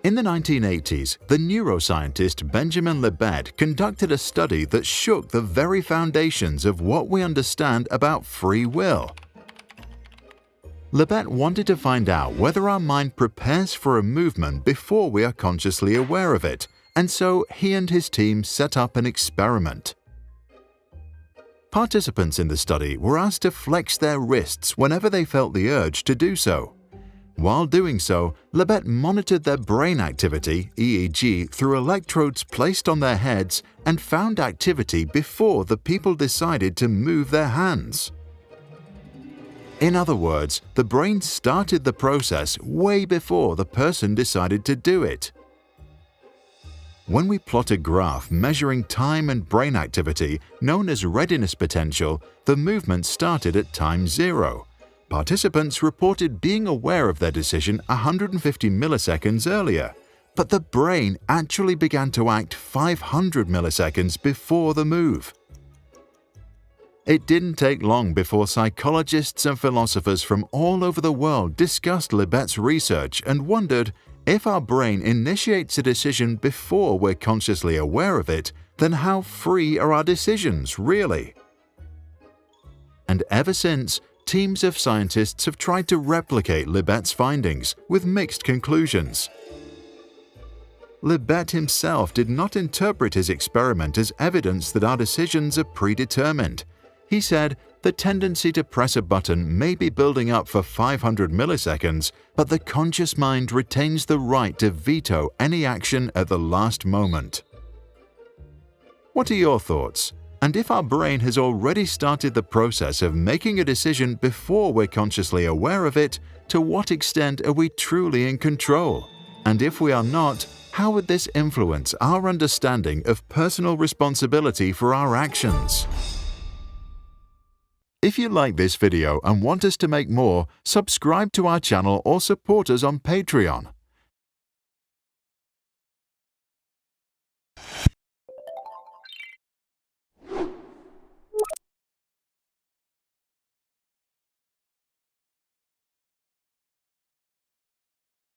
In the 1980s, the neuroscientist Benjamin Libet conducted a study that shook the very foundations of what we understand about free will. Libet wanted to find out whether our mind prepares for a movement before we are consciously aware of it, and so he and his team set up an experiment. Participants in the study were asked to flex their wrists whenever they felt the urge to do so. While doing so, Libet monitored their brain activity, EEG, through electrodes placed on their heads and found activity before the people decided to move their hands. In other words, the brain started the process way before the person decided to do it. When we plot a graph measuring time and brain activity, known as readiness potential, the movement started at time 0. Participants reported being aware of their decision 150 milliseconds earlier, but the brain actually began to act 500 milliseconds before the move. It didn't take long before psychologists and philosophers from all over the world discussed Libet's research and wondered, if our brain initiates a decision before we're consciously aware of it, then how free are our decisions, really? And ever since, teams of scientists have tried to replicate Libet's findings, with mixed conclusions. Libet himself did not interpret his experiment as evidence that our decisions are predetermined. He said, the tendency to press a button may be building up for 500 milliseconds, but the conscious mind retains the right to veto any action at the last moment. What are your thoughts? And if our brain has already started the process of making a decision before we're consciously aware of it, to what extent are we truly in control? And if we are not, how would this influence our understanding of personal responsibility for our actions? If you like this video and want us to make more, subscribe to our channel or support us on Patreon.